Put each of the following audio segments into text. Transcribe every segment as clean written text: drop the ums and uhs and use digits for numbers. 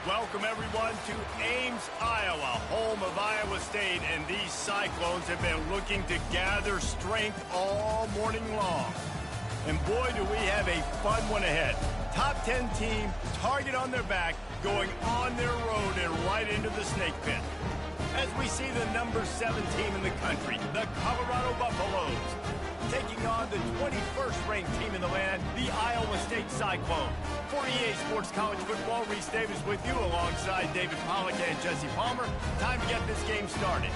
Welcome, everyone, to Ames, Iowa, home of Iowa State, and these Cyclones have been looking to gather strength all morning long. And boy, do we have a fun one ahead. Top 10 team, target on their back, going on their road and right into the snake pit. As we see the number 7 team in the country, the Colorado Buffaloes, taking on the 21st ranked team in the land, the Iowa State Cyclone. For EA Sports College Football, Reese Davis with you alongside David Pollack and Jesse Palmer. Time to get this game started.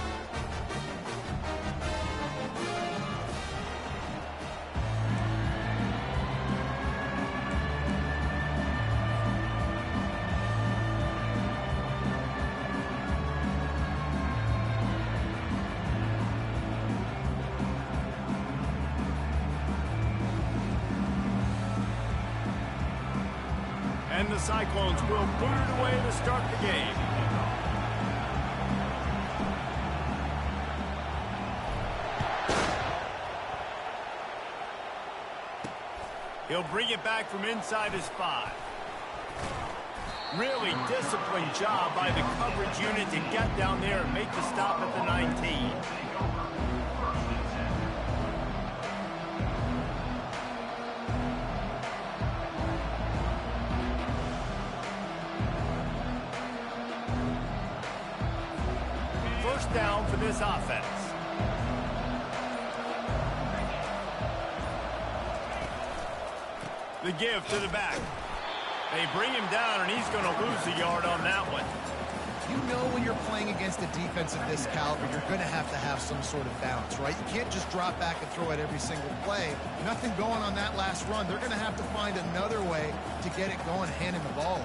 And the Cyclones will boot it away to start the game. He'll bring it back from inside his 5. Really disciplined job by the coverage unit to get down there and make the stop at the 19. Down for this offense. The give to the back. They bring him down, and he's going to lose a yard on that one. You know when you're playing against a defense of this caliber, you're going to have some sort of balance, right? You can't just drop back and throw it every single play. Nothing going on that last run. They're going to have to find another way to get it going, handing the ball.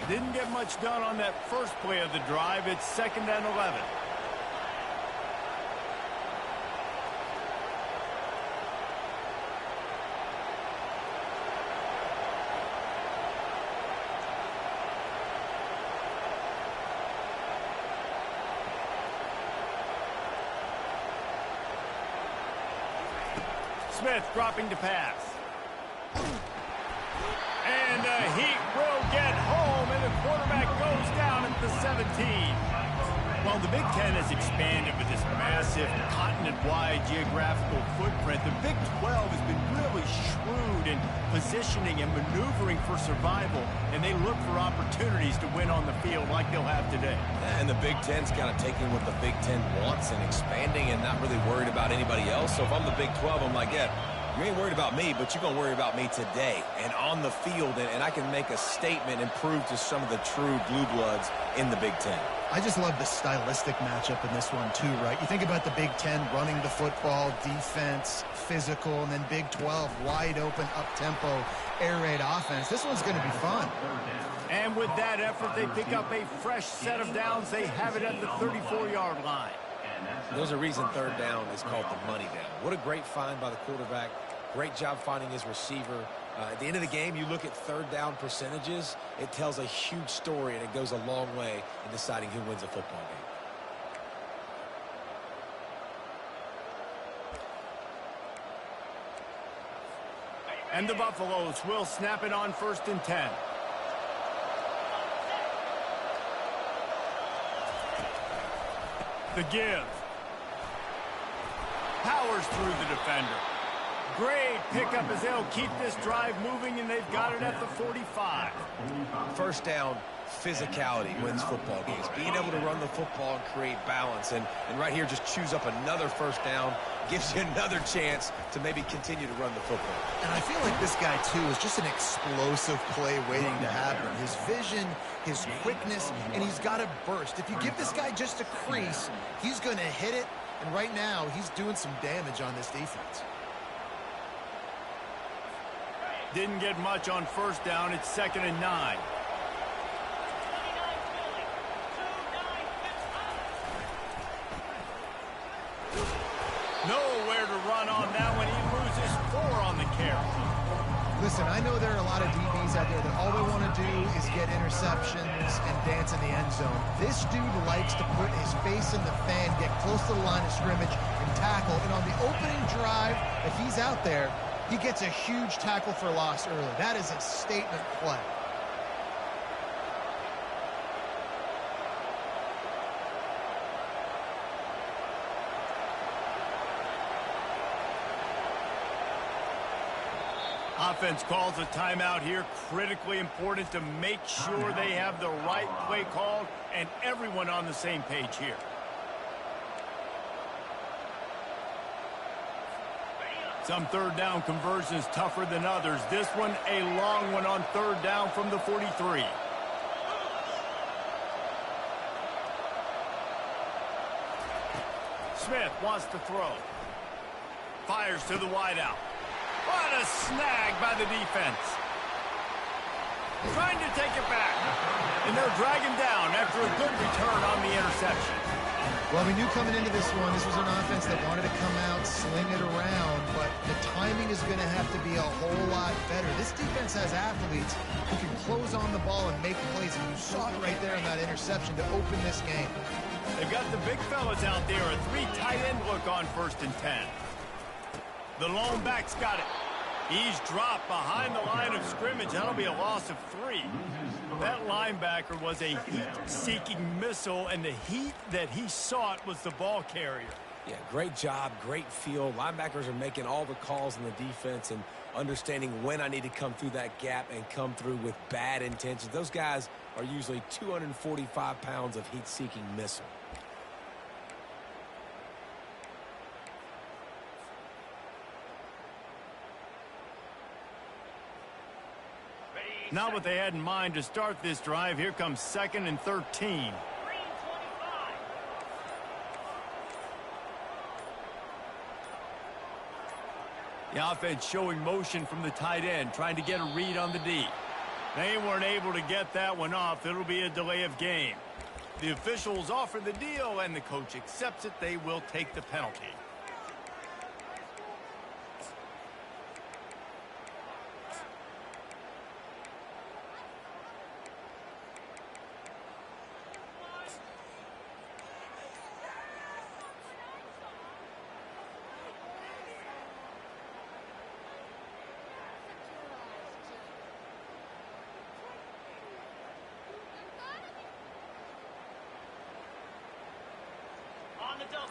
Didn't get much done on that first play of the drive. It's 2nd and 11. Smith dropping to pass. And he will get home, and the quarterback goes down at the 17. Well, the Big Ten has expanded with this massive continent-wide geographical footprint. The Big 12 has been really shrewd in positioning and maneuvering for survival, and they look for opportunities to win on the field like they'll have today. And the Big Ten's kind of taking what the Big Ten wants and expanding and not really worried about anybody else. So if I'm the Big 12, I'm like, yeah, you ain't worried about me, but you're going to worry about me today and on the field, and I can make a statement and prove to some of the true blue bloods in the Big Ten. I just love the stylistic matchup in this one too, right? You think about the Big Ten running the football, defense, physical, and then Big 12 wide open, up-tempo, air raid offense. This one's going to be fun. And with that effort, they pick up a fresh set of downs. They have it at the 34-yard line. There's a reason 3rd down is called the money down. What a great find by the quarterback. Great job finding his receiver. At the end of the game, you look at 3rd down percentages. It tells a huge story, and it goes a long way in deciding who wins a football game. And the Buffaloes will snap it on 1st and 10. The give. Powers through the defender. Great pickup as they'll keep this drive moving, and they've got it at the 45. 1st down, physicality wins football games. Being able to run the football and create balance. And right here, just choose up another 1st down. Gives you another chance to maybe continue to run the football. And I feel like this guy, too, is just an explosive play waiting to happen. His vision, his quickness, and he's got a burst. If you give this guy just a crease, he's going to hit it. And right now, he's doing some damage on this defense. Didn't get much on 1st down. It's 2nd and 9. Nowhere to run on that one. He loses 4 on the carry. Listen, I know there are a lot of DBs out there that all they want to do is get interceptions and dance in the end zone. This dude likes to put his face in the fan, get close to the line of scrimmage, and tackle. And on the opening drive, if he's out there, he gets a huge tackle for loss early. That is a statement play. Offense calls a timeout here. Critically important to make sure they have the right play called and everyone on the same page here. Some third down conversions tougher than others. This one a long one on third down from the 43. Smith wants to throw. Fires to the wideout. What a snag by the defense. Trying to take it back. And they're dragging down after a good return on the interception. Well, we knew coming into this one, this was an offense that wanted to come out, sling it around, but the timing is going to have to be a whole lot better. This defense has athletes who can close on the ball and make plays, and you saw it right there in that interception to open this game. They've got the big fellas out there, a 3 tight end look on 1st and 10. The lone back's got it. He's dropped behind the line of scrimmage. That'll be a loss of 3. That linebacker was a heat-seeking missile, and the heat that he sought was the ball carrier. Yeah, great job, great feel. Linebackers are making all the calls in the defense and understanding when I need to come through that gap and come through with bad intentions. Those guys are usually 245 pounds of heat-seeking missile. Not what they had in mind to start this drive. Here comes 2nd and 13. The offense showing motion from the tight end, trying to get a read on the D. They weren't able to get that one off. It'll be a delay of game. The officials offer the deal, and the coach accepts it. They will take the penalty.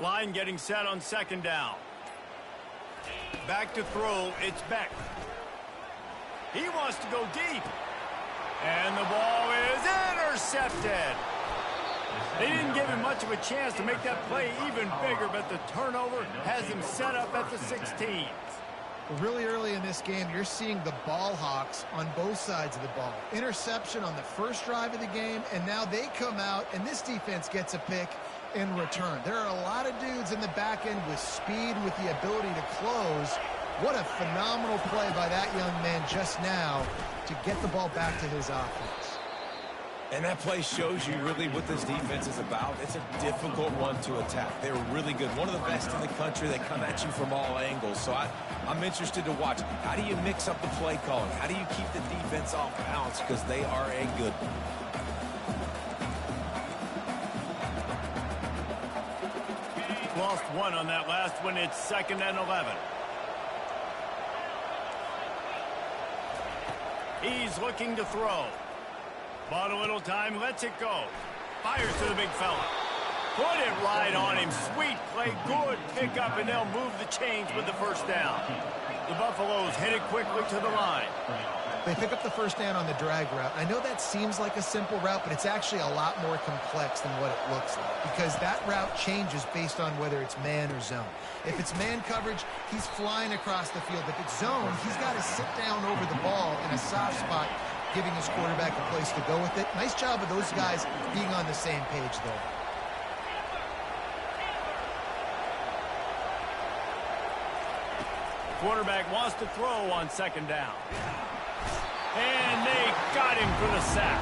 Line getting set on 2nd down. Back to throw. It's Beck. He wants to go deep. And the ball is intercepted. They didn't give him much of a chance to make that play even bigger, but the turnover has him set up at the 16. Really early in this game, you're seeing the ball hawks on both sides of the ball. Interception on the first drive of the game, and now they come out, and this defense gets a pick in return. There are a lot of dudes in the back end with speed, with the ability to close. What a phenomenal play by that young man just now to get the ball back to his offense. And that play shows you really what this defense is about. It's a difficult one to attack. They're really good. One of the best in the country. They come at you from all angles. So I'm interested to watch. How do you mix up the play calling? How do you keep the defense off balance? Because they are a good one. Lost 1 on that last one. It's 2nd and 11. He's looking to throw. Bought a little time, lets it go. Fires to the big fella. Put it right on him. Sweet play, good pickup, and they'll move the chains with the 1st down. The Buffaloes headed quickly to the line. They pick up the 1st down on the drag route. I know that seems like a simple route, but it's actually a lot more complex than what it looks like, because that route changes based on whether it's man or zone. If it's man coverage, he's flying across the field. If it's zone, he's got to sit down over the ball in a soft spot, giving his quarterback a place to go with it. Nice job of those guys being on the same page there. Quarterback wants to throw on 2nd down. And they got him for the sack.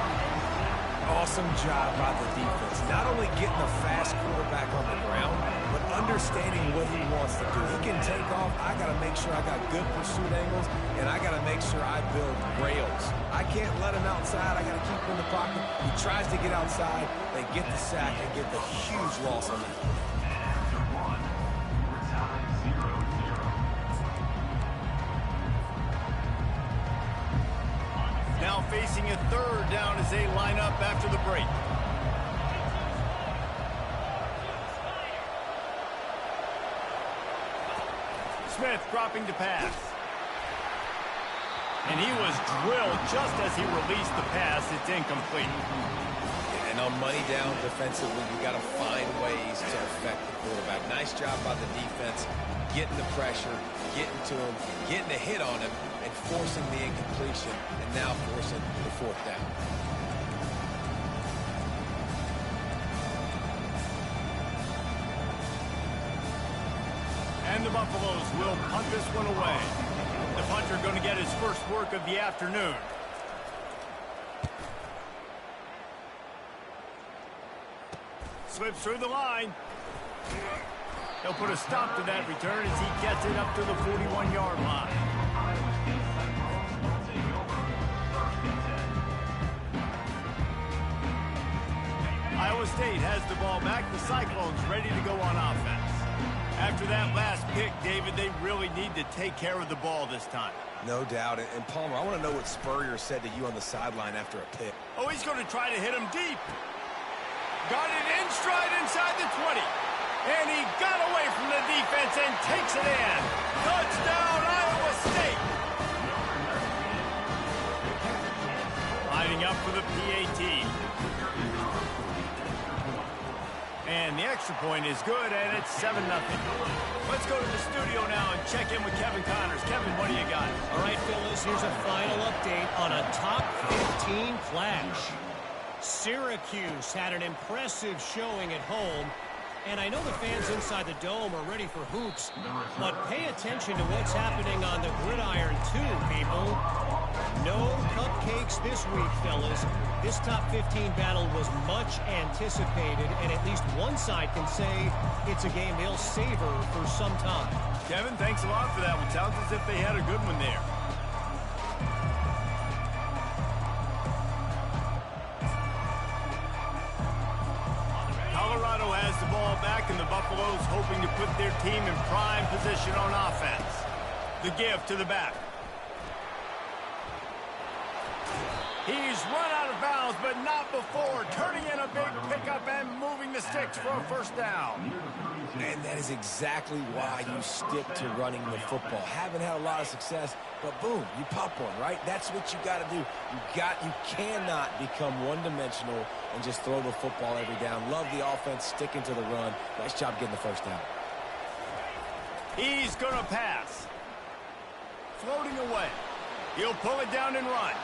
Awesome job by the defense. Not only getting a fast quarterback on the ground, but understanding what he wants to do. He can take off. I got to make sure I got good pursuit angles, and I got to make sure I build rails. I can't let him outside. I got to keep him in the pocket. He tries to get outside. They get the sack and get the huge loss on that. Now facing a 3rd down as they line up after the break. Smith dropping to pass. And he was drilled just as he released the pass. It's incomplete. And on money down defensively, you got to find ways to affect the quarterback. Nice job by the defense, getting the pressure, getting to him, getting a hit on him, and forcing the incompletion, and now forcing the fourth down. And the Buffaloes will punt this one away. The punter going to get his first work of the afternoon. Slips through the line. He'll put a stop to that return as he gets it up to the 41-yard line. Iowa State has the ball back. The Cyclones ready to go on offense. After that last pick, David, they really need to take care of the ball this time. No doubt. And Palmer, I want to know what Spurrier said to you on the sideline after a pick. Oh, he's going to try to hit him deep. Got it in stride inside the 20. And he got away from the defense and takes it in. Touchdown, Iowa State. Lining up for the PAT. And the extra point is good, and it's 7-0. Let's go to the studio now and check in with Kevin Connors. Kevin, what do you got? All right, Phyllis, here's a final update on a top 15 clash. Syracuse had an impressive showing at home, and I know the fans inside the dome are ready for hoops, but pay attention to what's happening on the gridiron too, people. No cupcakes this week, fellas. This top 15 battle was much anticipated, and at least one side can say it's a game they'll savor for some time. Kevin, thanks a lot for that one. Sounds as if they had a good one there. Colorado has the ball back, and the Buffaloes hoping to put their team in prime position on offense. The give to the back. He's run out of bounds, but not before turning in a big pickup and moving the sticks for a first down. And that is exactly why you stick to running the football. Haven't had a lot of success, but boom, you pop one, right? That's what you got to do. You cannot become one-dimensional and just throw the football every down. Love the offense, sticking to the run. Nice job getting the first down. He's going to pass. Floating away. He'll pull it down and run.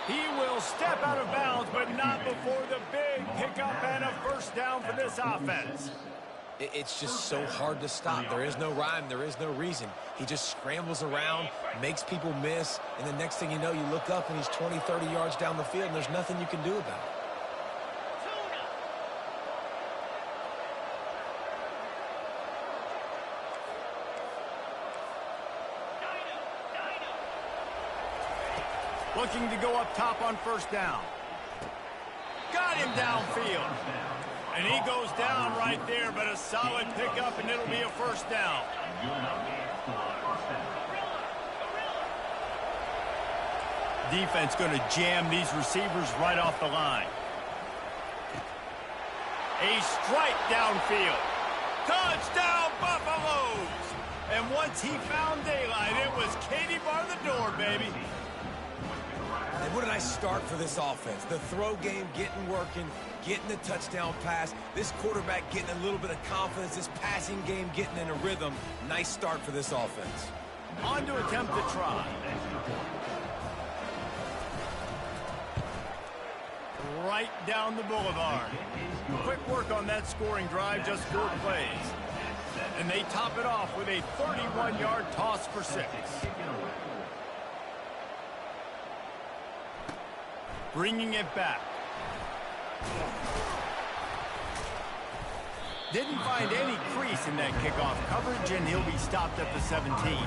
He will step out of bounds, but not before the big pickup and a first down for this offense. It's just so hard to stop. There is no rhyme. There is no reason. He just scrambles around, makes people miss, and the next thing you know, you look up and he's 20, 30 yards down the field, and there's nothing you can do about it. Looking to go up top on first down. Got him downfield. And he goes down right there, but a solid pickup, and it'll be a first down. Defense going to jam these receivers right off the line. A strike downfield. Touchdown, Buffaloes! And once he found daylight, it was Katie bar the door, baby. And what a nice start for this offense. The throw game getting working, getting the touchdown pass. This quarterback getting a little bit of confidence. This passing game getting in a rhythm. Nice start for this offense. On to attempt the try. Right down the boulevard. Quick work on that scoring drive, just 4 plays. And they top it off with a 31-yard toss for 6. Bringing it back. Didn't find any crease in that kickoff coverage, and he'll be stopped at the 17.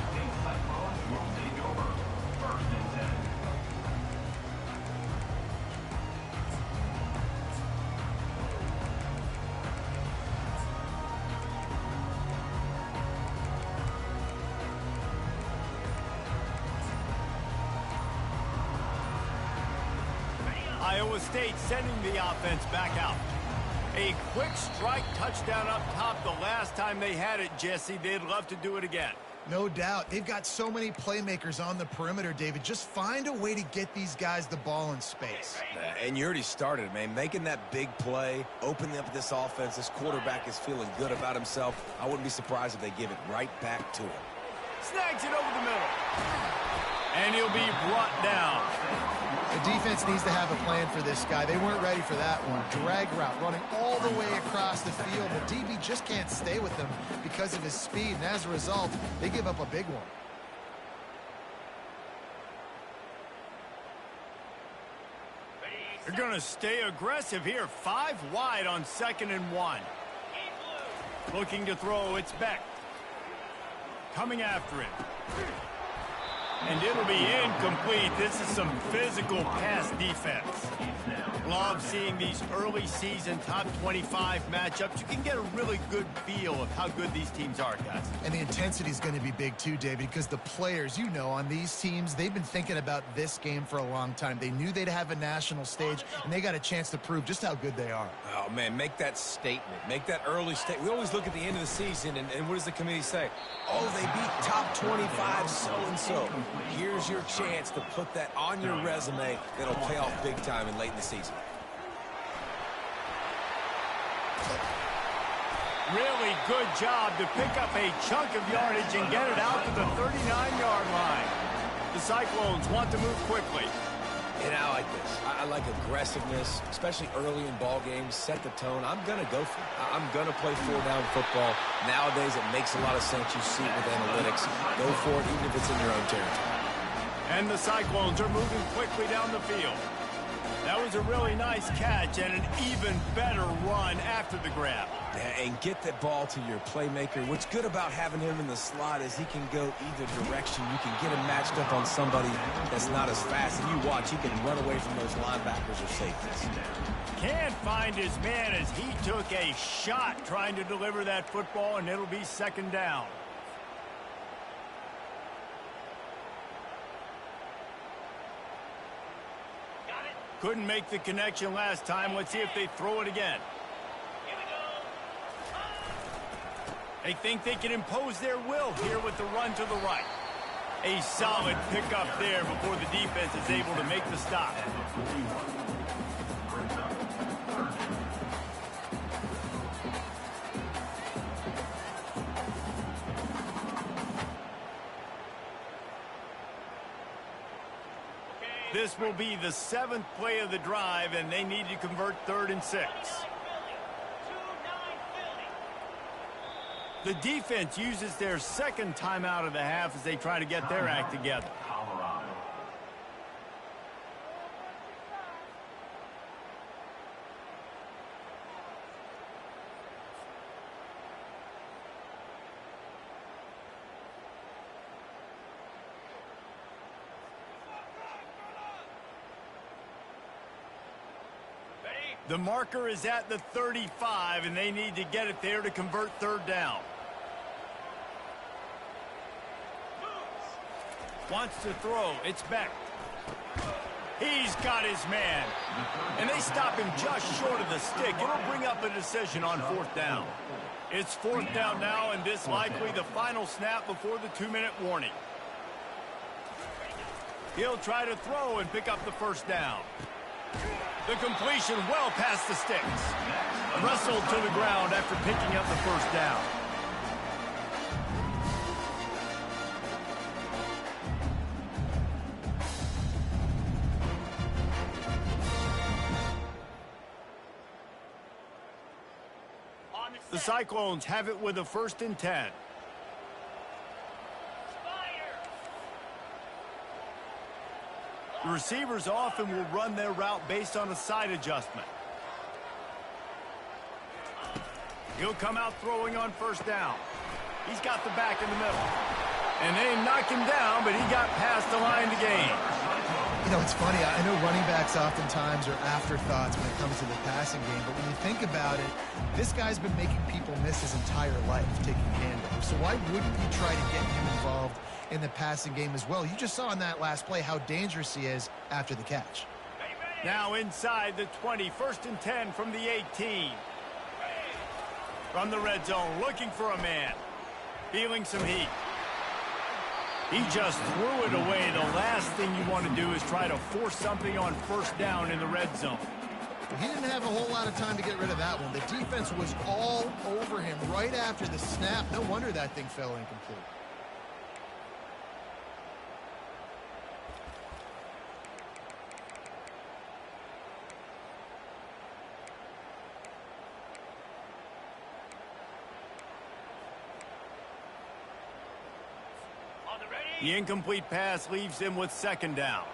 Iowa State sending the offense back out. A quick strike touchdown up top the last time they had it, Jesse. They'd love to do it again. No doubt. They've got so many playmakers on the perimeter, David. Just find a way to get these guys the ball in space. And you already started, man. Making that big play, opening up this offense. This quarterback is feeling good about himself. I wouldn't be surprised if they give it right back to him. Snags it over the middle. And he'll be brought down. The defense needs to have a plan for this guy. They weren't ready for that one. Drag route running all the way across the field. The DB just can't stay with him because of his speed, and as a result, they give up a big one. They're going to stay aggressive here. 5 wide on 2nd and 1. Looking to throw, it's Beck. Coming after him. And it'll be incomplete. This is some physical pass defense. Love seeing these early season top 25 matchups. You can get a really good feel of how good these teams are, guys. And the intensity is going to be big too, David, because the players, you know, on these teams, they've been thinking about this game for a long time. They knew they'd have a national stage, and they got a chance to prove just how good they are. Oh, man, make that statement. Make that early statement. We always look at the end of the season, and what does the committee say? Oh, they beat top 25 so-and-so. Here's your chance to put that on your resume that'll pay off big time and late in the season. Really good job to pick up a chunk of yardage and get it out to the 39-yard line. The Cyclones want to move quickly. And I like this. I like aggressiveness, especially early in ball games. Set the tone. I'm going to go for it. I'm going to play 4-down football. Nowadays, it makes a lot of sense. You see it with analytics. Go for it, even if it's in your own territory. And the Cyclones are moving quickly down the field. That was a really nice catch and an even better run after the grab. Yeah, and get that ball to your playmaker. What's good about having him in the slot is he can go either direction. You can get him matched up on somebody that's not as fast. And you watch, he can run away from those linebackers or safeties. Can't find his man as he took a shot trying to deliver that football, and it'll be 2nd down. Couldn't make the connection last time. Let's see if they throw it again. They think they can impose their will here with the run to the right. A solid pickup there before the defense is able to make the stop. This will be the 7th play of the drive, and they need to convert 3rd and 6. The defense uses their 2nd timeout of the half as they try to get their act together. The marker is at the 35, and they need to get it there to convert 3rd down. Wants to throw. It's Beck. He's got his man. And they stop him just short of the stick. It'll bring up a decision on 4th down. It's 4th down now, and this likely the final snap before the 2-minute warning. He'll try to throw and pick up the 1st down. The completion well past the sticks. Wrestled to the ground after picking up the 1st down. The Cyclones have it with a 1st and 10. The receivers often will run their route based on a side adjustment. He'll come out throwing on 1st down. He's got the back in the middle. And they knock him down, but he got past the line to gain. You know, it's funny. I know running backs oftentimes are afterthoughts when it comes to the passing game, but when you think about it, this guy's been making people miss his entire life taking handoffs. So why wouldn't you try to get him involved in the passing game as well? You just saw in that last play how dangerous he is after the catch. Now inside the 20, 1st and 10 from the 18. From the red zone, looking for a man. Feeling some heat. He just threw it away. The last thing you want to do is try to force something on first down in the red zone. He didn't have a whole lot of time to get rid of that one. The defense was all over him right after the snap. No wonder that thing fell incomplete. The incomplete pass leaves him with second down.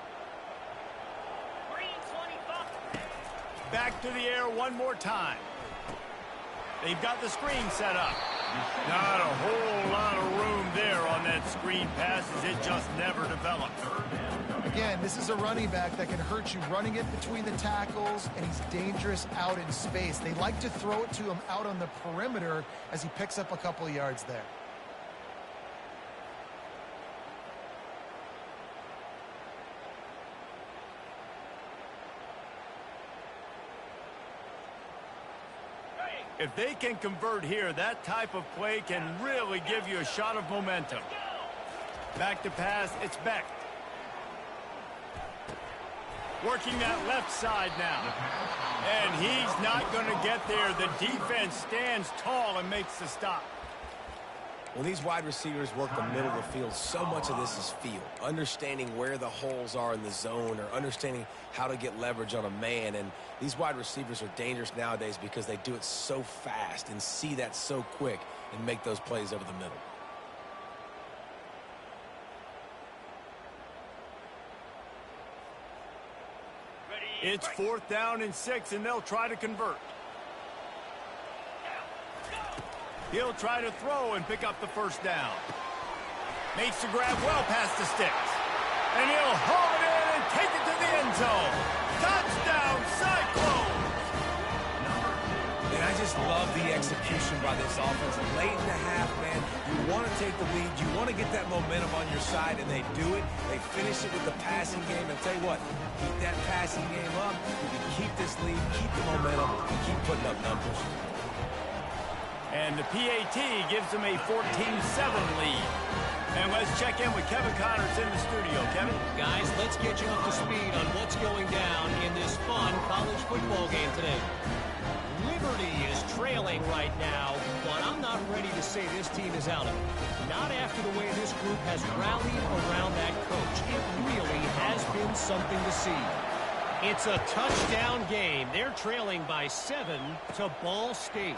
Back to the air one more time. They've got the screen set up. Not a whole lot of room there on that screen pass as it just never developed. Again, this is a running back that can hurt you running it between the tackles, and he's dangerous out in space. They like to throw it to him out on the perimeter as he picks up a couple of yards there. If they can convert here, that type of play can really give you a shot of momentum. Back to pass, it's Beck. Working that left side now. And he's not going to get there. The defense stands tall and makes the stop. When these wide receivers work the middle of the field, so much of this is feel. Understanding where the holes are in the zone or understanding how to get leverage on a man. And these wide receivers are dangerous nowadays because they do it so fast and see that so quick and make those plays over the middle. It's 4th down and 6, and they'll try to convert. He'll try to throw and pick up the first down. Makes the grab well past the sticks. And he'll haul it in and take it to the end zone. Touchdown, Cyclones! And I just love the execution by this offense. Late in the half, man, you want to take the lead. You want to get that momentum on your side, and they do it. They finish it with the passing game. And tell you what, keep that passing game up. You can keep this lead, keep the momentum, and keep putting up numbers. And the PAT gives them a 14-7 lead. And let's check in with Kevin Connors in the studio. Kevin? Guys, let's get you up to speed on what's going down in this fun college football game today. Liberty is trailing right now, but I'm not ready to say this team is out of it. Not after the way this group has rallied around that coach. It really has been something to see. It's a touchdown game. They're trailing by 7 to Ball State.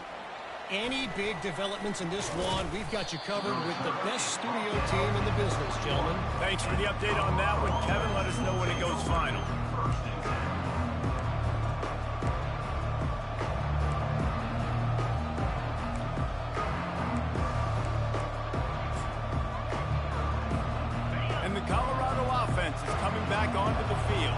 Any big developments in this one, we've got you covered with the best studio team in the business, gentlemen. Thanks for the update on that one, Kevin. Let us know when it goes final. And the Colorado offense is coming back onto the field.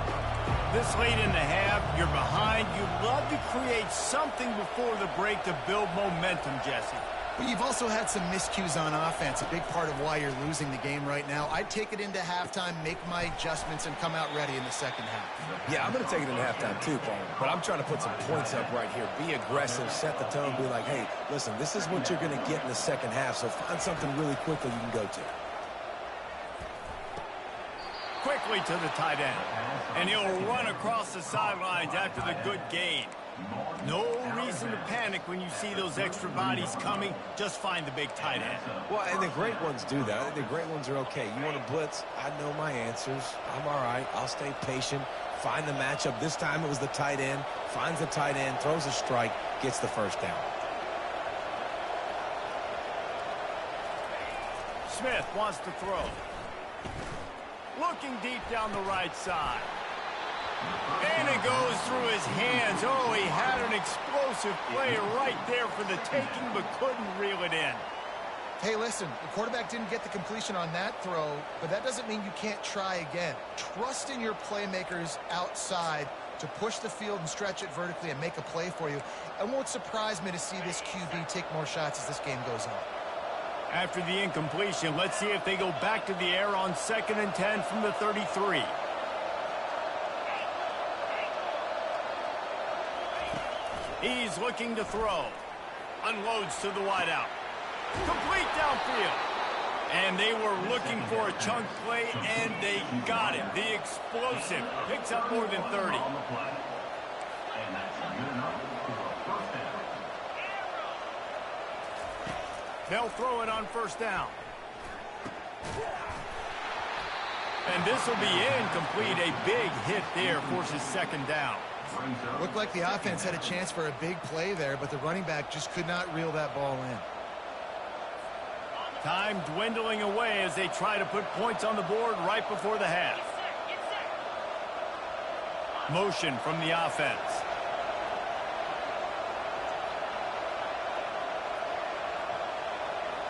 This late in the half, you're behind. You love to create something before the break to build momentum, Jesse. But you've also had some miscues on offense, a big part of why you're losing the game right now. I'd take it into halftime, make my adjustments, and come out ready in the second half. Yeah, I'm going to take it into halftime too, Paul. But I'm trying to put some points up right here. Be aggressive, set the tone, be like, hey, listen, this is what you're going to get in the second half, so find something really quickly you can go to. Quickly to the tight end. And he'll run across the sidelines after the good gain. No reason to panic when you see those extra bodies coming. Just find the big tight end. Well, and the great ones do that. I think the great ones are okay. You want to blitz? I know my answers. I'm all right. I'll stay patient. Find the matchup. This time it was the tight end. Finds the tight end, throws a strike, gets the first down. Smith wants to throw. Looking deep down the right side. And it goes through his hands. Oh, he had an explosive play right there for the taking, but couldn't reel it in. Hey, listen, the quarterback didn't get the completion on that throw, but that doesn't mean you can't try again. Trust in your playmakers outside to push the field and stretch it vertically and make a play for you. It won't surprise me to see this QB take more shots as this game goes on. After the incompletion, let's see if they go back to the air on 2nd and 10 from the 33. He's looking to throw. Unloads to the wideout. Complete downfield. And they were looking for a chunk play, and they got it. The explosive picks up more than 30. They'll throw it on first down. And this will be incomplete. A big hit there forces second down. Looked like the offense had a chance for a big play there, but the running back just could not reel that ball in. Time dwindling away as they try to put points on the board right before the half. Motion from the offense.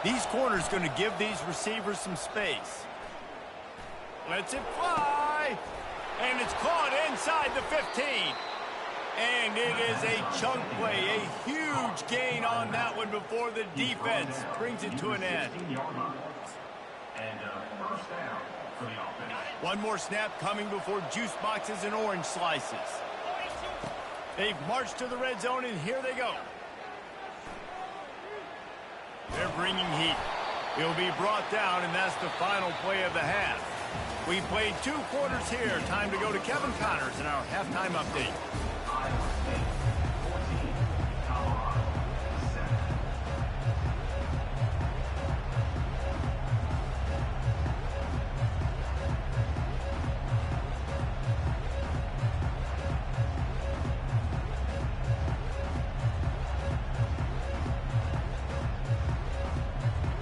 These corners going to give these receivers some space. Lets it fly. And it's caught inside the 15. And it is a chunk play, a huge gain on that one before the defense brings it to an end. One more snap coming before juice boxes and orange slices. They've marched to the red zone, and here they go. They're bringing heat. He'll be brought down, and that's the final play of the half. We played 2 quarters here. Time to go to Kevin Connors in our halftime update.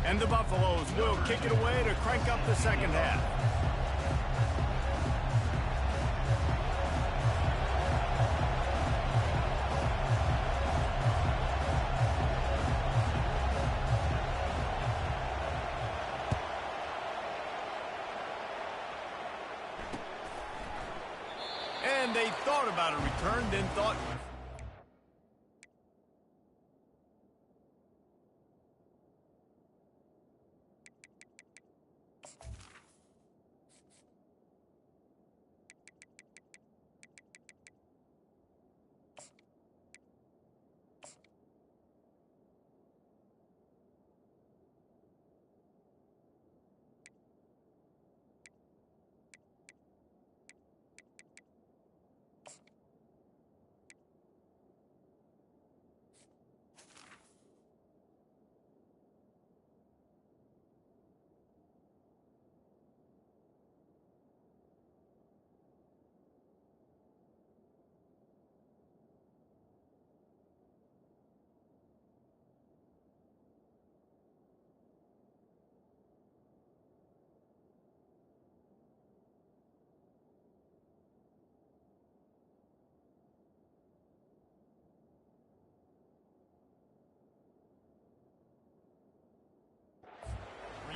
And the Buffaloes will kick it away to crank up the second half. And they thought about a return, then thought...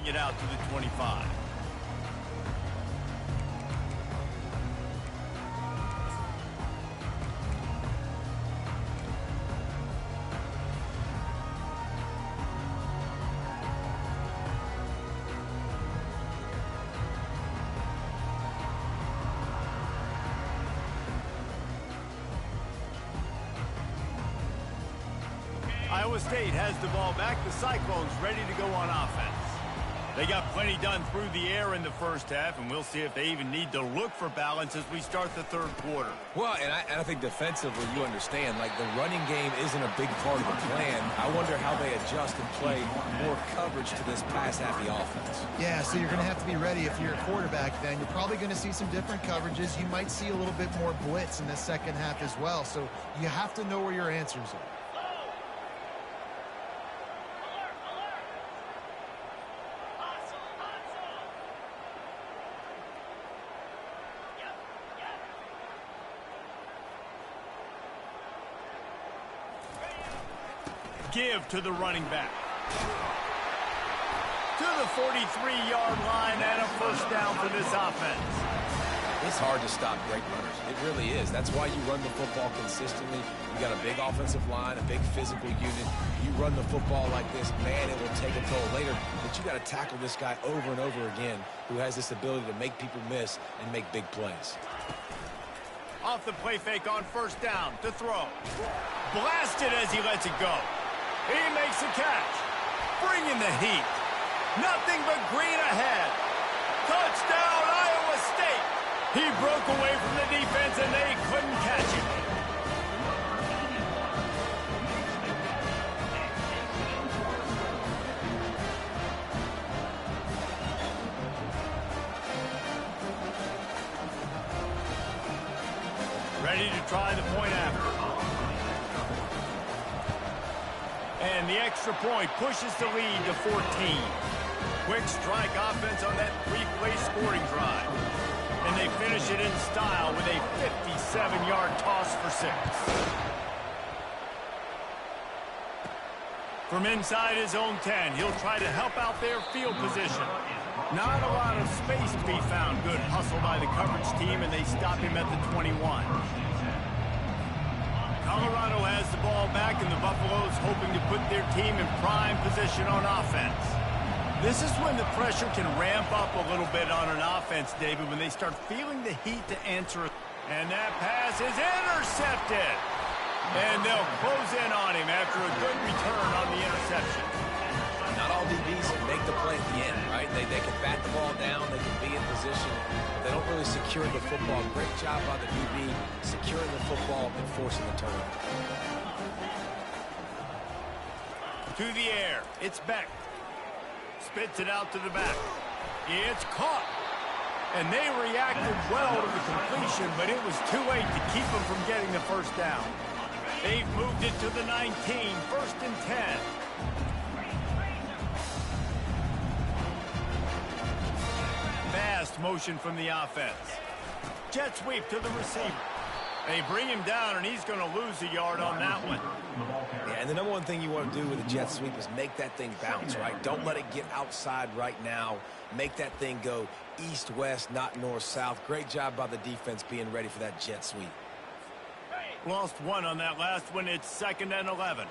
it out to the 25. Iowa State has the ball back. The Cyclones ready to go on offense. They got plenty done through the air in the first half, and we'll see if they even need to look for balance as we start the third quarter. Well, and I think defensively, you understand, like the running game isn't a big part of the plan. I wonder how they adjust and play more coverage to this pass-happy offense. Yeah, so you're going to have to be ready if you're a quarterback then. You're probably going to see some different coverages. You might see a little bit more blitz in the second half as well, so you have to know where your answers are. Give to the running back. To the 43-yard line and a first down for this offense. It's hard to stop great runners. It really is. That's why you run the football consistently. You got a big offensive line, a big physical unit. You run the football like this, man, it will take a toll later. But you got to tackle this guy over and over again who has this ability to make people miss and make big plays. Off the play fake on first down to throw. Blasted as he lets it go. He makes the catch. Bringing the heat. Nothing but green ahead. Touchdown, Iowa State. He broke away from the defense, and they couldn't catch him. Ready to try the point after. And the extra point pushes the lead to 14. Quick strike offense on that three-play scoring drive. And they finish it in style with a 57-yard toss for 6. From inside his own 10, he'll try to help out their field position. Not a lot of space to be found. Good hustle by the coverage team, and they stop him at the 21. Colorado has the ball back, and the Buffaloes hoping to put their team in prime position on offense. This is when the pressure can ramp up a little bit on an offense, David, when they start feeling the heat to answer. And that pass is intercepted. And they'll close in on him after a good return on the interception. Not all DBs can make the play at the end, right? They can bat the ball down, they can be in position, but they don't really secure the football. Great job by the DB securing the football and forcing the turnover. To the air, it's Beck. Spits it out to the back. It's caught. And they reacted well to the completion, but it was too late to keep them from getting the first down. They've moved it to the 19, 1st and 10. Fast motion from the offense. Jet sweep to the receiver. They bring him down, and he's going to lose a yard on that one. Yeah, and the number one thing you want to do with a jet sweep is make that thing bounce, right? Don't let it get outside right now. Make that thing go east-west, not north-south. Great job by the defense being ready for that jet sweep. Lost one on that last one. It's 2nd and 11.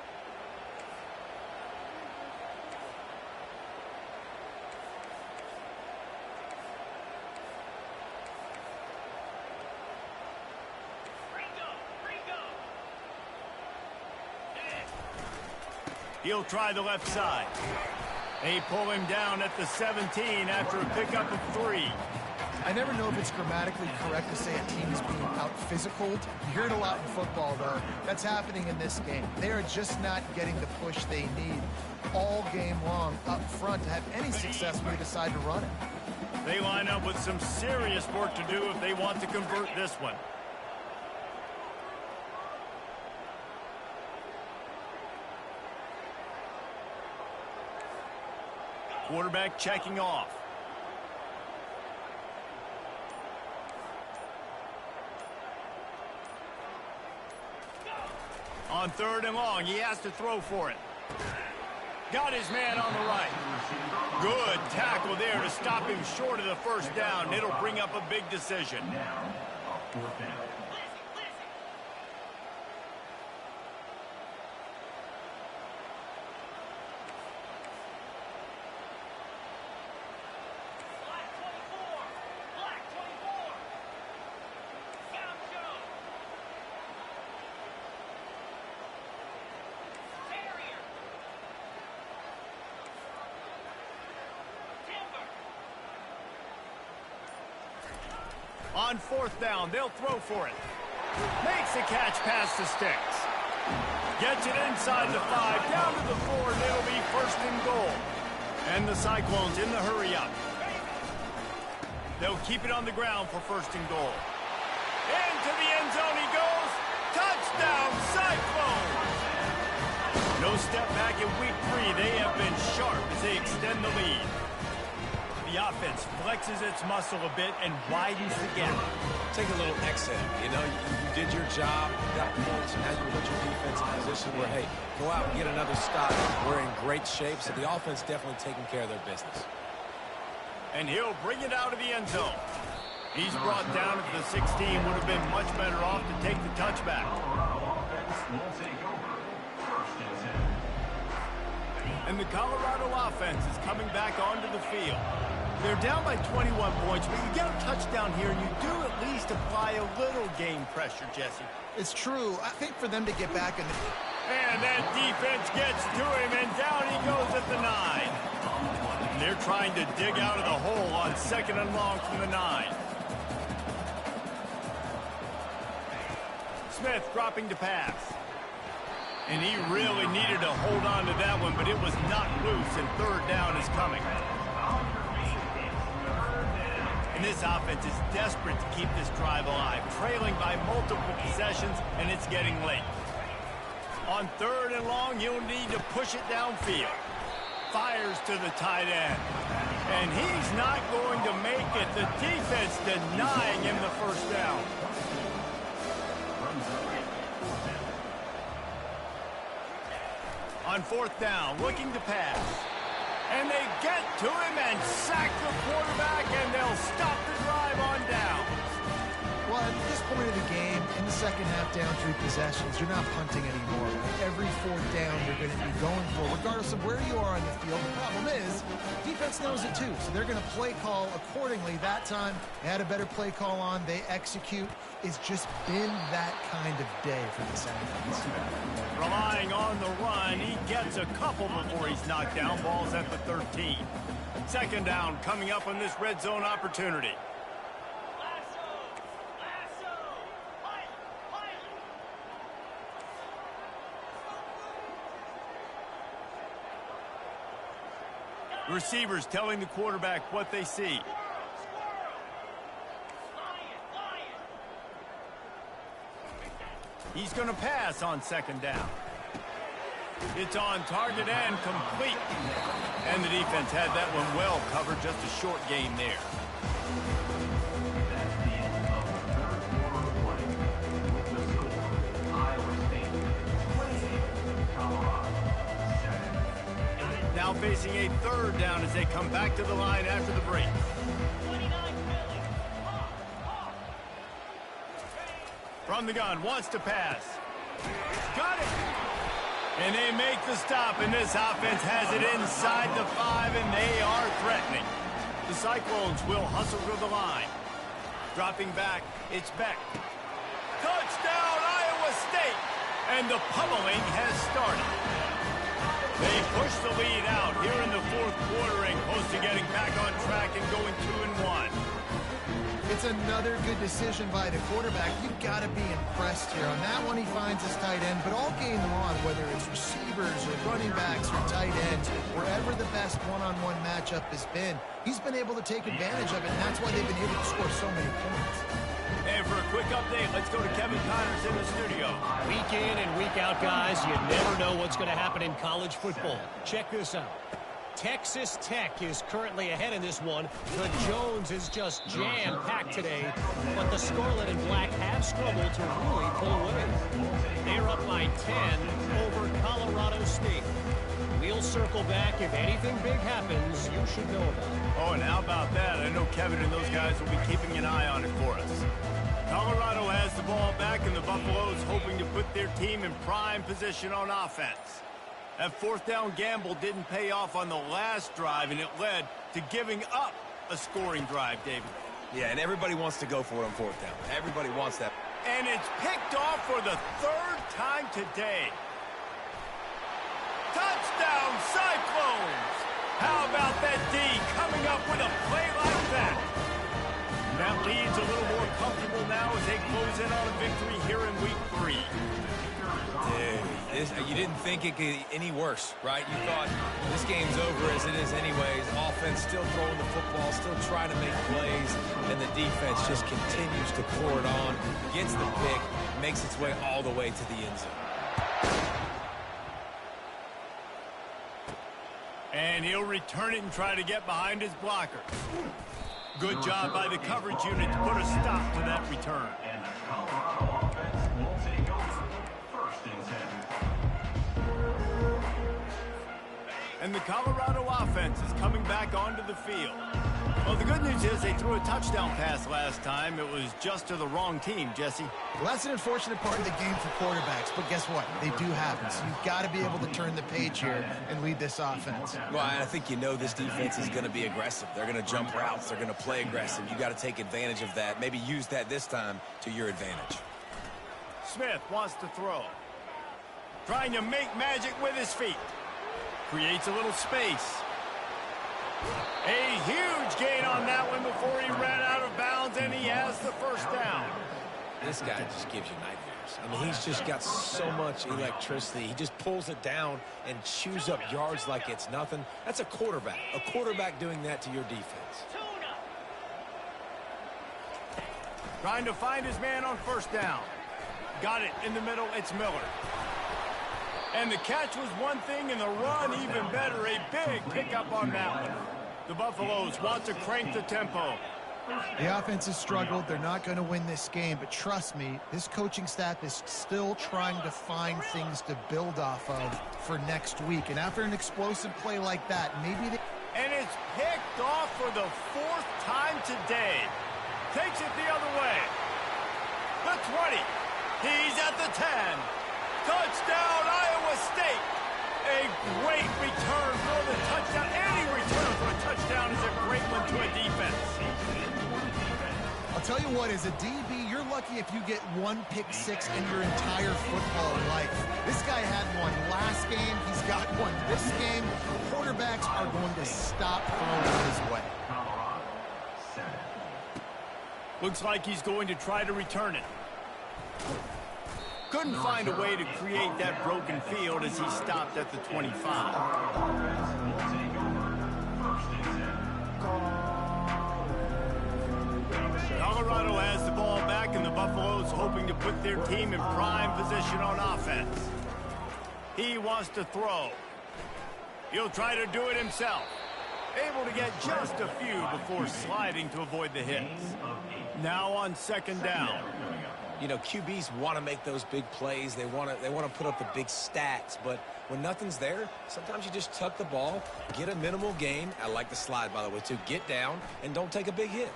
He'll try the left side. They pull him down at the 17 after a pickup of 3. I never know if it's grammatically correct to say a team is being out-physicaled. You hear it a lot in football, though. That's happening in this game. They are just not getting the push they need all game long up front to have any success when they decide to run it. They line up with some serious work to do if they want to convert this one. Quarterback checking off. On 3rd and long, he has to throw for it. Got his man on the right. Good tackle there to stop him short of the first down. It'll bring up a big decision. On 4th down, they'll throw for it. Makes a catch past the sticks. Gets it inside the 5, down to the 4, and it'll be 1st and goal. And the Cyclones in the hurry-up. They'll keep it on the ground for 1st and goal. Into the end zone he goes. Touchdown, Cyclones! No step back in week 3. They have been sharp as they extend the lead. The offense flexes its muscle a bit and widens the gap. Take a little exit. You know, you did your job, you got points, and now you put your defense in a position where, hey, go out and get another stop. We're in great shape, so the offense definitely taking care of their business. And he'll bring it out of the end zone. He's brought down at the 16. Would have been much better off to take the touchback. And the Colorado offense is coming back onto the field. They're down by 21 points, but you get a touchdown here, and you do at least apply a little game pressure, Jesse. It's true. I think for them to get back in the... And that defense gets to him, and down he goes at the 9. they're trying to dig out of the hole on 2nd and long from the 9. Smith dropping to pass. And he really needed to hold on to that one, but it was not loose, and 3rd down is coming. And this offense is desperate to keep this drive alive, trailing by multiple possessions, and it's getting late. On 3rd and long, you'll need to push it downfield. Fires to the tight end. And he's not going to make it. The defense denying him the 1st down. On 4th down, looking to pass. And they get to him and sack the quarterback, and they'll stop the drive on down. Well, at this point of the game, in the second half, down 3 possessions, you're not punting anymore. Every 4th down you're going to be going for, regardless of where you are on the field. The problem is, defense knows it too, so they're going to play call accordingly. That time, they had a better play call on. They execute. It's just been that kind of day for this offense. Relying on the run, he gets a couple before he's knocked down. Ball's at the 13. 2nd down coming up on this red zone opportunity. Receivers telling the quarterback what they see. He's going to pass on 2nd down. It's on target and complete. And the defense had that one well covered. Just a short gain there. Now facing a 3rd down as they come back to the line after the break. From the gun, wants to pass. Got it! And they make the stop, and this offense has it inside the 5, and they are threatening. The Cyclones will hustle to the line. Dropping back, it's Beck. Touchdown, Iowa State! And the pummeling has started. They push the lead out here in the 4th quarter and close to getting back on track and going 2-1. It's another good decision by the quarterback. You've got to be impressed here. On that one, he finds his tight end, but all game long, whether it's receivers or running backs or tight ends, wherever the best one-on-one matchup has been, he's been able to take advantage of it, and that's why they've been able to score so many points. And for a quick update, let's go to Kevin Connors in the studio. Week in and week out, guys, you never know what's going to happen in college football. Check this out. Texas Tech is currently ahead in this one. The Jones is just jam-packed today, but the Scarlet and Black have struggled to really pull away. They're up by 10 over Colorado State. We'll circle back. If anything big happens, you should know about it. Oh, and how about that? I know Kevin and those guys will be keeping an eye on it for us. Colorado has the ball back, and the Buffaloes hoping to put their team in prime position on offense. That 4th down gamble didn't pay off on the last drive, and it led to giving up a scoring drive, David. Yeah, and everybody wants to go for it on 4th down. Everybody wants that. And it's picked off for the 3rd time today. Touchdown, Cyclones! How about that D coming up with a play like that? That lead's a little more comfortable now as they close in on a victory here in week 3. Dude, you didn't think it could get any worse, right? You thought this game's over as it is anyways. Offense still throwing the football, still trying to make plays, and the defense just continues to pour it on, gets the pick, makes its way all the way to the end zone. And he'll return it and try to get behind his blocker. Good job by the coverage unit to put a stop to that return. And the Colorado offense will take over 1st and 10. And the Colorado offense is coming back onto the field. Well, the good news is they threw a touchdown pass last time. It was just to the wrong team, Jesse. Well, that's an unfortunate part of the game for quarterbacks, but guess what? They do happen, so you've got to be able to turn the page here and lead this offense. Well, I think you know this defense is going to be aggressive. They're going to jump routes. They're going to play aggressive. You got to take advantage of that. Maybe use that this time to your advantage. Smith wants to throw. Trying to make magic with his feet. Creates a little space. A huge gain on that one before he ran out of bounds, and he has the first down. This guy just gives you nightmares. I mean, he's just got so much electricity. He just pulls it down and chews up yards like it's nothing. That's a quarterback. A quarterback doing that to your defense. Trying to find his man on first down. Got it in the middle. It's Miller. And the catch was one thing, and the run even better. A big pickup on that one. The Buffaloes want to crank the tempo. The offense has struggled. They're not going to win this game, but trust me, this coaching staff is still trying to find things to build off of for next week. And after an explosive play like that, maybe they... And it's picked off for the 4th time today. Takes it the other way. The 20. He's at the 10. Touchdown, Iowa State. A great return for the touchdown. Any return for a touchdown is a great one to a defense. I'll tell you what, as a DB, you're lucky if you get one pick six in your entire football life. This guy had one last game. He's got one this game. Quarterbacks are going to stop throwing his way. Looks like he's going to try to return it. Couldn't find a way to create that broken field as he stopped at the 25. Colorado has the ball back, and the Buffaloes hoping to put their team in prime position on offense. He wants to throw. He'll try to do it himself. Able to get just a few before sliding to avoid the hits. Now on second down. You know, QBs want to make those big plays. They want to put up the big stats. But when nothing's there, sometimes you just tuck the ball, get a minimal gain. I like the slide, by the way, too. Get down and don't take a big hit.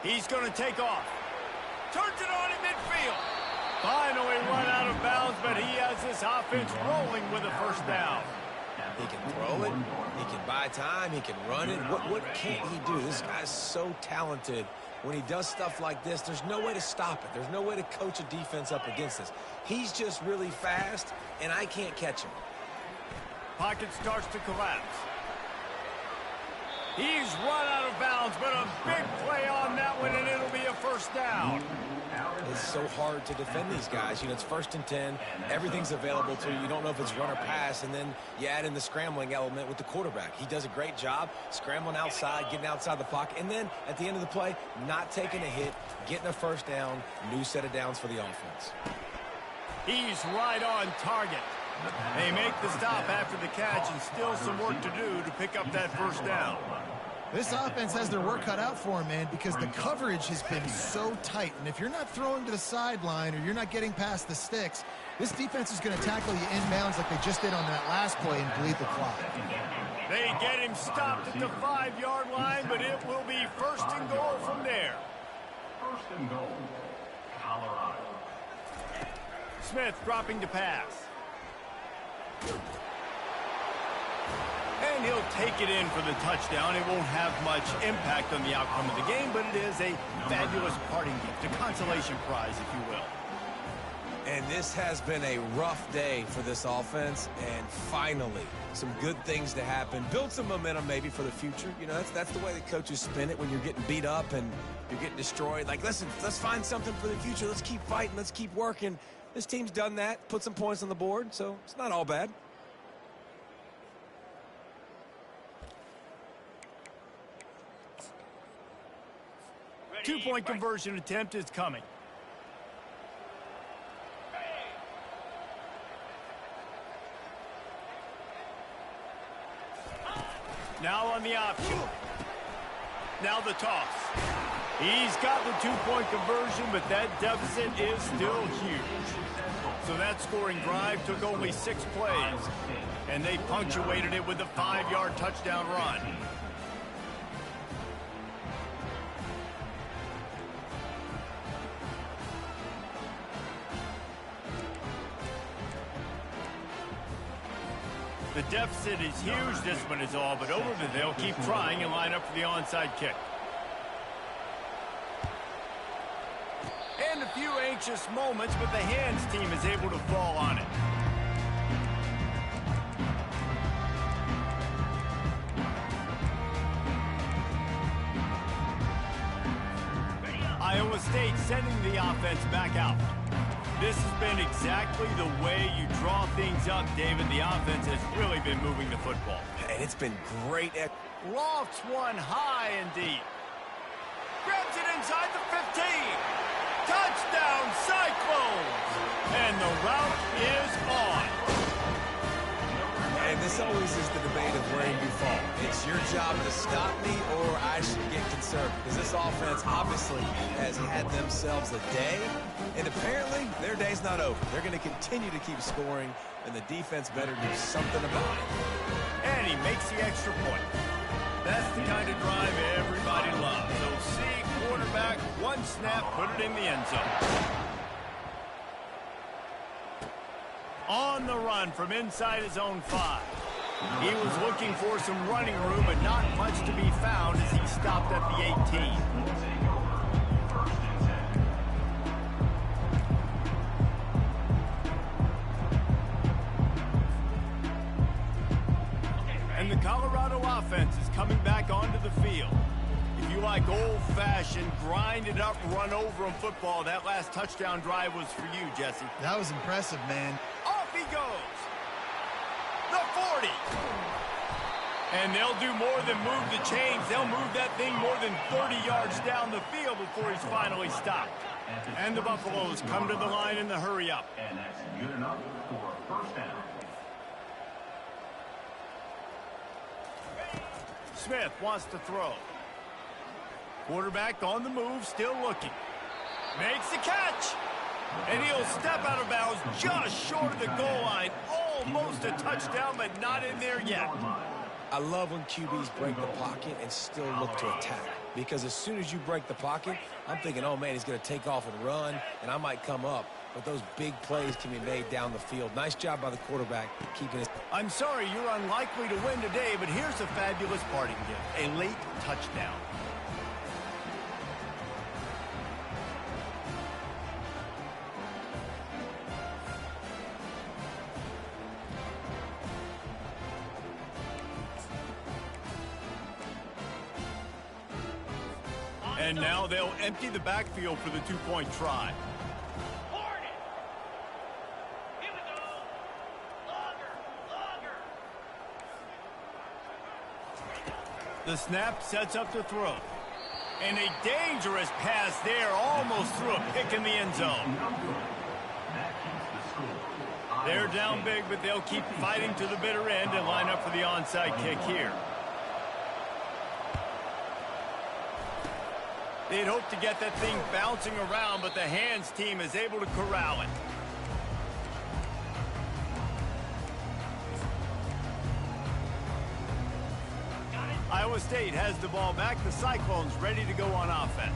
He's going to take off. Turns it on in midfield. Finally run out of bounds, but he has this offense rolling with a first down. He can throw it. He can buy time. He can run it. What can't he do? This guy's so talented. When he does stuff like this, there's no way to stop it. There's no way to coach a defense up against this. He's just really fast, and I can't catch him. Pocket starts to collapse. He's run out of bounds, but a big play on that one, and it'll be a first down. It's so hard to defend these guys. You know, it's 1st and 10. Everything's available to you. You don't know if it's run or pass, and then you add in the scrambling element with the quarterback. He does a great job scrambling outside, getting outside the pocket, and then at the end of the play, not taking a hit, getting a first down, new set of downs for the offense. He's right on target. They make the stop after the catch, and still some work to do to pick up that first down. This offense has their work cut out for him, man, because the coverage has been so tight. And if you're not throwing to the sideline or you're not getting past the sticks, this defense is going to tackle you inbounds like they just did on that last play and bleed the clock. They get him stopped at the 5-yard line, but it will be first and goal from there. First and goal, Colorado. Smith dropping to pass. And he'll take it in for the touchdown. It won't have much impact on the outcome of the game, but it is a fabulous parting gift, a consolation prize, if you will. And this has been a rough day for this offense, and finally, some good things to happen. Build some momentum maybe for the future. You know, that's the way the coaches spin it when you're getting beat up and you're getting destroyed. Like, listen, let's find something for the future. Let's keep fighting. Let's keep working. This team's done that, put some points on the board, so it's not all bad. Two-point conversion attempt is coming. Now on the option. Now the toss. He's got the two-point conversion, but that deficit is still huge. So that scoring drive took only 6 plays, and they punctuated it with a 5-yard touchdown run. The deficit is huge. This one is all but over, but they'll keep trying and line up for the onside kick. And a few anxious moments, but the hands team is able to fall on it. Iowa State sending the offense back out. This has been exactly the way you draw things up, David. The offense has really been moving the football. And it's been great. Lofts one high and deep. Grabs it inside the 15. Touchdown, Cyclones! And the route is on. And this always is the debate of where you fall. It's your job to stop me or I should get concerned. Because this offense obviously has had themselves a day. And apparently their day's not over. They're going to continue to keep scoring. And the defense better do something about it. And he makes the extra point. That's the kind of drive everybody loves. So see, quarterback, one snap, put it in the end zone. On the run from inside his own 5. He was looking for some running room, but not much to be found as he stopped at the 18. And the Colorado offense is coming back onto the field. If you like old-fashioned, grind-it-up, run-over-'em football, that last touchdown drive was for you, Jesse. That was impressive, man. Off he goes. The 40. And they'll do more than move the chains. They'll move that thing more than 30 yards down the field before he's finally stopped. And the Buffaloes come to the line in the hurry-up. And that's good enough for a first down. Smith wants to throw. Quarterback on the move, still looking. Makes the catch. And he'll step out of bounds just short of the goal line. Almost a touchdown, but not in there yet. I love when QBs break the pocket and still look to attack. Because as soon as you break the pocket, I'm thinking, oh, man, he's going to take off and run, and I might come up. But those big plays can be made down the field. Nice job by the quarterback keeping his... I'm sorry you're unlikely to win today, but here's a fabulous parting gift. A late touchdown. And now they'll empty the backfield for the two-point try. The snap sets up to throw. And a dangerous pass there, almost threw a pick in the end zone. They're down big, but they'll keep fighting to the bitter end and line up for the onside kick here. They'd hoped to get that thing bouncing around, but the hands team is able to corral it. Iowa State has the ball back. The Cyclones ready to go on offense.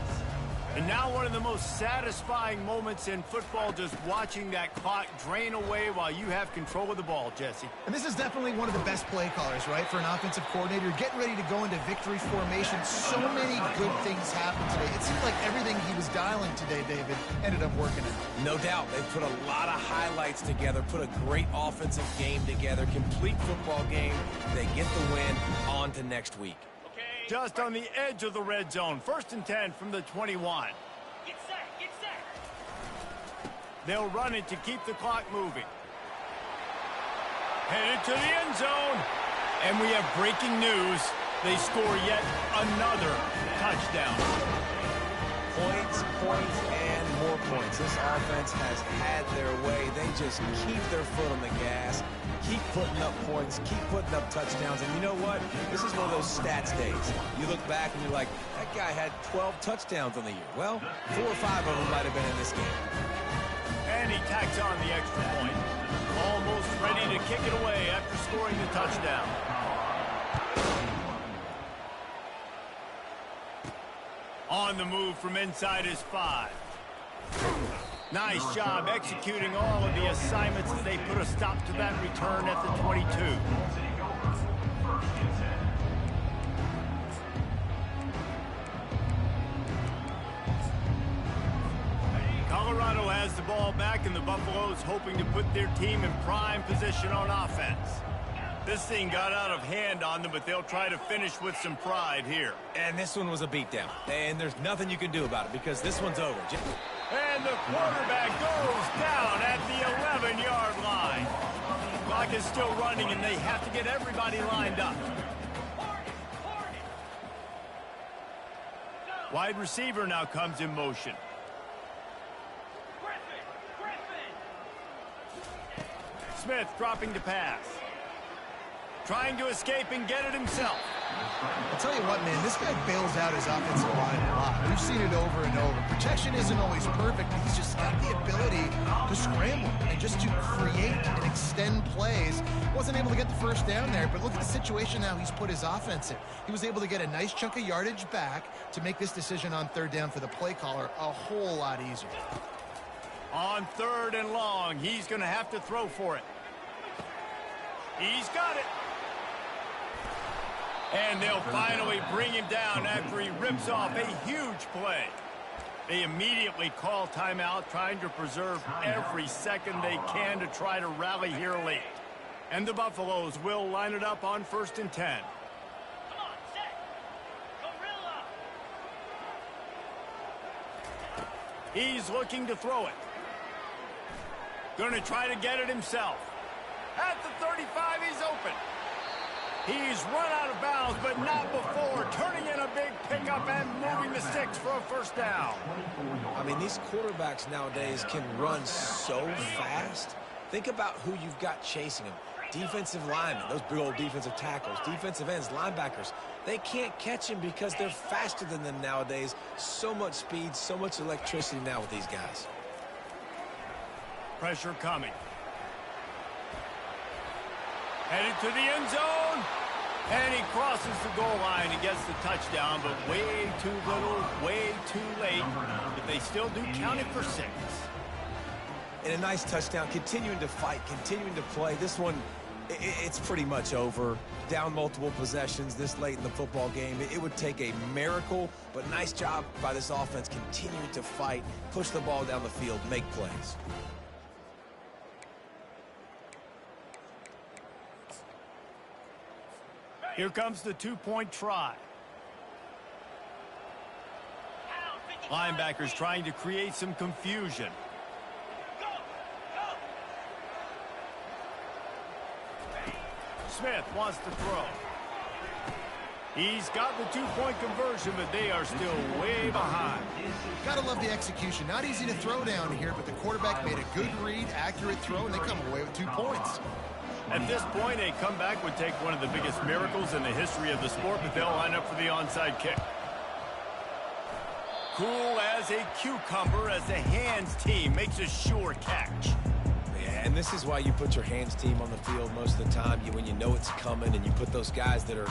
And now one of the most satisfying moments in football, just watching that clock drain away while you have control of the ball, Jesse. And this is definitely one of the best play callers, right, for an offensive coordinator. Getting ready to go into victory formation. So many good things happened today. It seemed like everything he was dialing today, David, ended up working out. No doubt. They put a lot of highlights together, put a great offensive game together, complete football game. They get the win. On to next week. Just on the edge of the red zone. 1st and 10 from the 21. Get set. They'll run it to keep the clock moving. Headed to the end zone. And we have breaking news. They score yet another touchdown. Points, and more points. This offense has had their way. They just keep their foot on the gas, keep putting up points, keep putting up touchdowns. And you know what? This is one of those stats days. You look back and you're like, that guy had 12 touchdowns on the year. Well, 4 or 5 of them might have been in this game. And he tacks on the extra point. Almost ready to kick it away after scoring the touchdown. On the move from inside his 5. Nice job executing all of the assignments as they put a stop to that return at the 22. Colorado has the ball back, and the Buffaloes hoping to put their team in prime position on offense. This thing got out of hand on them, but they'll try to finish with some pride here. And this one was a beatdown. And there's nothing you can do about it because this one's over. And the quarterback goes down at the 11-yard line. Clock is still running, and they have to get everybody lined up. Wide receiver now comes in motion. Smith dropping to pass. Trying to escape and get it himself. I'll tell you what, man, this guy bails out his offensive line a lot. We've seen it over and over. Protection isn't always perfect, but he's just got the ability to scramble and just to create and extend plays. Wasn't able to get the first down there, but look at the situation now he's put his offense in. He was able to get a nice chunk of yardage back to make this decision on third down for the play caller a whole lot easier. On 3rd and long, he's going to have to throw for it. He's got it. And they'll finally bring him down after he rips off a huge play. They immediately call timeout, trying to preserve every second they can to try to rally here late. And the Buffaloes will line it up on 1st and 10. Come on, set. Gorilla. He's looking to throw it. Going to try to get it himself. At the 35, he's open. He's run out of bounds, but not before turning in a big pickup and moving the sticks for a first down. I mean, these quarterbacks nowadays can run so fast. Think about who you've got chasing them. Defensive linemen, those big old defensive tackles, defensive ends, linebackers. They can't catch him because they're faster than them nowadays. So much speed, so much electricity now with these guys. Pressure coming. Headed to the end zone. And he crosses the goal line and gets the touchdown, but way too little, way too late. But they still do count it for 6. And a nice touchdown, continuing to fight, continuing to play. This one, it's pretty much over. Down multiple possessions this late in the football game. It would take a miracle, but nice job by this offense continuing to fight, push the ball down the field, make plays. Here comes the 2-point try. Linebackers trying to create some confusion. Smith wants to throw. He's got the 2-point conversion, but they are still way behind. Gotta love the execution. Not easy to throw down here, but the quarterback made a good read, accurate throw, and they come away with 2 points. At this point, a comeback would take one of the biggest miracles in the history of the sport, but they'll line up for the onside kick. Cool as a cucumber as the hands team makes a sure catch. Yeah, and this is why you put your hands team on the field most of the time. When you know it's coming and you put those guys that are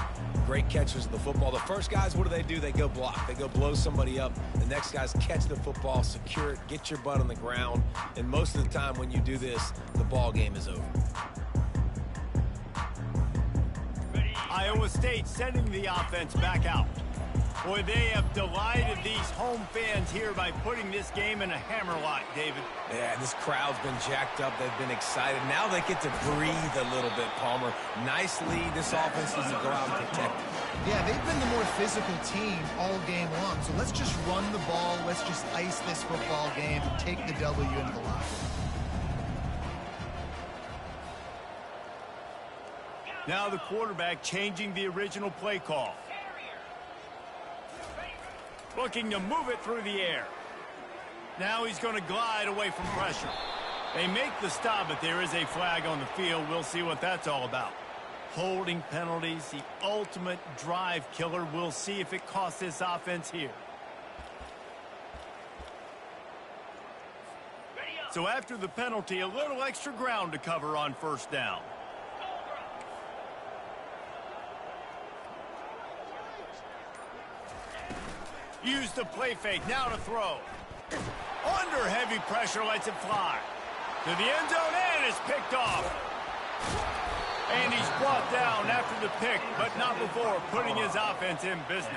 great catchers of the football. The first guys, what do? They go block. They go blow somebody up. The next guys catch the football, secure it, get your butt on the ground. And most of the time when you do this, the ball game is over. Iowa State sending the offense back out. Boy, they have delighted these home fans here by putting this game in a hammerlock, David. Yeah, this crowd's been jacked up. They've been excited. Now they get to breathe a little bit, Palmer. Nice lead. This offense needs to go out and protect it. Yeah, they've been the more physical team all game long. So let's just run the ball. Let's just ice this football game and take the W into the locker room. Now the quarterback changing the original play call. Looking to move it through the air. Now he's going to glide away from pressure. They make the stop, but there is a flag on the field. We'll see what that's all about. Holding penalties, the ultimate drive killer. We'll see if it costs this offense here. So after the penalty, a little extra ground to cover on first down. Use the play fake, now to throw. Under heavy pressure, lets it fly. To the end zone, and it's picked off. And he's brought down after the pick, but not before putting his offense in business.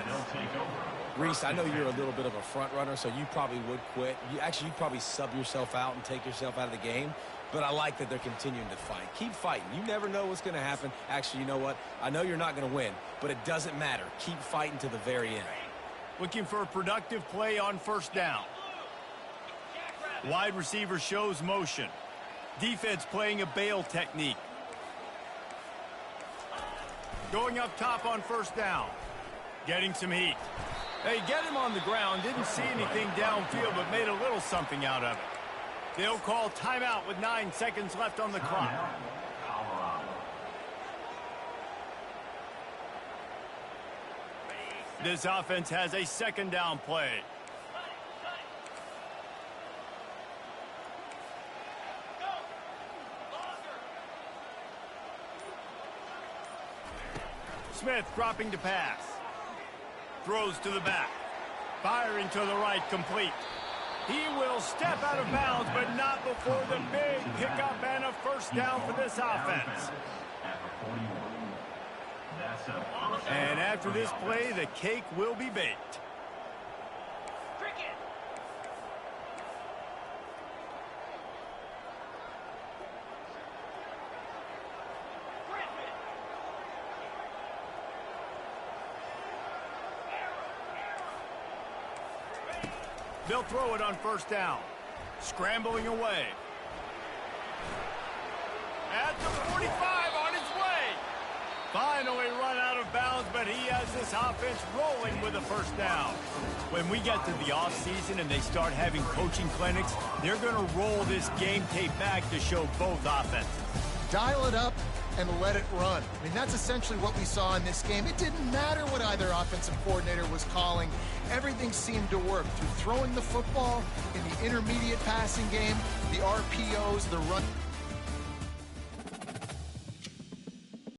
Reese, I know you're a little bit of a front runner, so you probably would quit. You'd probably sub yourself out and take yourself out of the game. But I like that they're continuing to fight. Keep fighting. You never know what's going to happen. Actually, you know what? I know you're not going to win, but it doesn't matter. Keep fighting to the very end. Looking for a productive play on first down. Wide receiver shows motion. Defense playing a bail technique. Going up top on first down. Getting some heat. They get him on the ground. Didn't see anything downfield, but made a little something out of it. They'll call timeout with 9 seconds left on the clock. This offense has a second down play. Smith dropping to pass. Throws to the back. Firing to the right, complete. He will step out of bounds, but not before the big pickup and a first down for this offense. And after this play, the cake will be baked. They'll throw it on first down. Scrambling away. At the 45 on his way. Finally run out of bounds, but he has this offense rolling with a first down. When we get to the offseason and they start having coaching clinics, they're going to roll this game tape back to show both offenses. Dial it up and let it run. I mean, that's essentially what we saw in this game. It didn't matter what either offensive coordinator was calling. Everything seemed to work through throwing the football in the intermediate passing game, the RPOs, the run.